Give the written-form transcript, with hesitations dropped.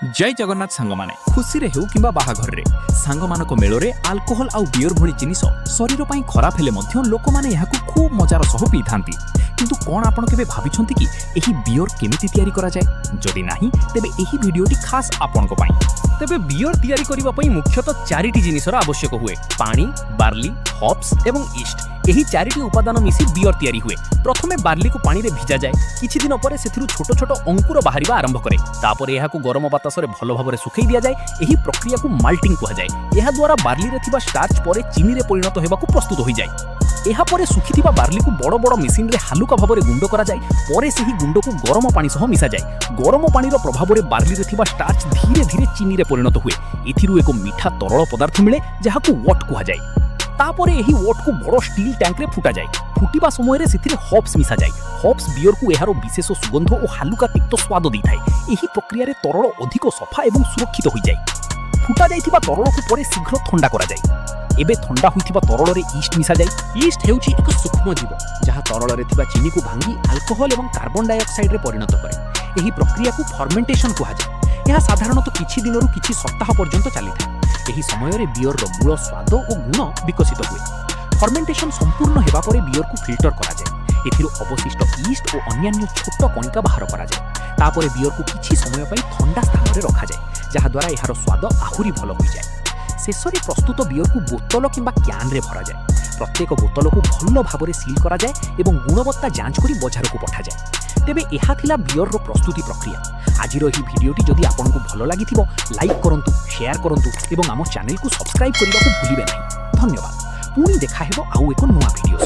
जय जगन्नाथ सांग माने खुशी रे हेउ किंबा बाहाघर रे सांग मानक मेलोरे अल्कोहल आउ बियर भली जिनिस शरीर पई खराब हेले मध्य लोक माने याकु खूब मजार सह पी थांती। किंतु कोन आपण केबे भाबिछंती कि एही बियर केमिति तयारी करा जाय? जदि नाही तेबे एही वीडियोटी खास आपण को पई। तेबे बियर तयारी करिबा पई मुख्यतः चारिटी जिनिसर आवश्यक हुए: पानी, बार्ली, हॉप्स एवं ईस्ट। एही चारिटी उपादान मिसी बियर तयारी हुए। प्रथमे बार्ली को पानी रे भिजा जाय, किछि दिन परे सेथिरु छोट छोट अंकुर बाहरिबा आरंभ करे। तापर एहाकु गरम बातासरे भलो भाबरे सुखै दिया जाय। एही प्रक्रिया को माल्टिंग कहा जाय। एहा द्वारा बार्ली रे थिबा स्टार्च परे चीनी रे परिणत हेबाकु प्रस्तुत होई जाय। एहा परे सुखिथिबा बार्ली को बड़ बड़ मेसिन रे हालुका भाबरे गुंड करा जाय। परे सेही गुंड को गरम पानी सह मिसा जाय। गरम पानी रो प्रभाव रे बार्ली रे थिबा स्टार्च धीरे धीरे चीनी रे परिणत हुए। एथिरु एको मीठा तरल पदार्थ मिले जाहाकु वॉट कहा जाय। तापरे एही वॉट को बड़ स्टील टैंक रे फुटा जाय। फुटिबा समय रे सेथिरे हॉप्स मिसा जाय। हॉप्स बियर को एहारो विशेष सुगंध और हालुका तिक्त स्वाद दैथाय। एही प्रक्रिया रे तरल अधिक सफा एवं सुरक्षित होई जाय। फुटा जायथिबा तरल को परे शीघ्र ठंडा करा जाय। एबे ठंडा होइथिबा तरल रे ईस्ट मिसा जाय। ईस्ट हेउची एक सूक्ष्म जीव जहा तरल रे थिबा चीनी को भांगी अल्कोहल एवं कार्बन डाइऑक्साइड रे परिणत करे। एही प्रक्रिया को फर्मेंटेशन कहा जाय। यह साधारणतः किछि दिनरु किछि सप्ताह पर्यंत चलिथा। एही समय रे बियर रो मूल स्वाद और गुण विकसित हुए। फर्मेंटेशन संपूर्ण हेबा परे बियर को फिल्टर करा जाय। एथिरु अवशिष्ट ईस्ट और अन्यान्य छोट कणिका बाहर करा जाय। तापरे बियर को किछि समय पई ठंडा स्थान रे रखा जाय, जहा द्वारा एहार स्वाद आहुरी भलो होई जाय। शेषरे प्रस्तुत बियर को बोतल किंबा क्यान रे भरा जाय। प्रत्येक बोतल को भलो भाबरे सील करा जाय एवं गुणवत्ता जांच करी बाजार को पठा जाय। तेबे एहा थिला बियर रो प्रस्तुति प्रक्रिया। आजिर एही भिडियोटी जदि आपनकु भलो लागिथिबो लाइक करंतु, शेयर करंतु एवं आम चैनल को सब्सक्राइब करबा को भूलिबे नाही। धन्यवाद। पुणी देखा हेबो आउ एको नुवा भिडियो।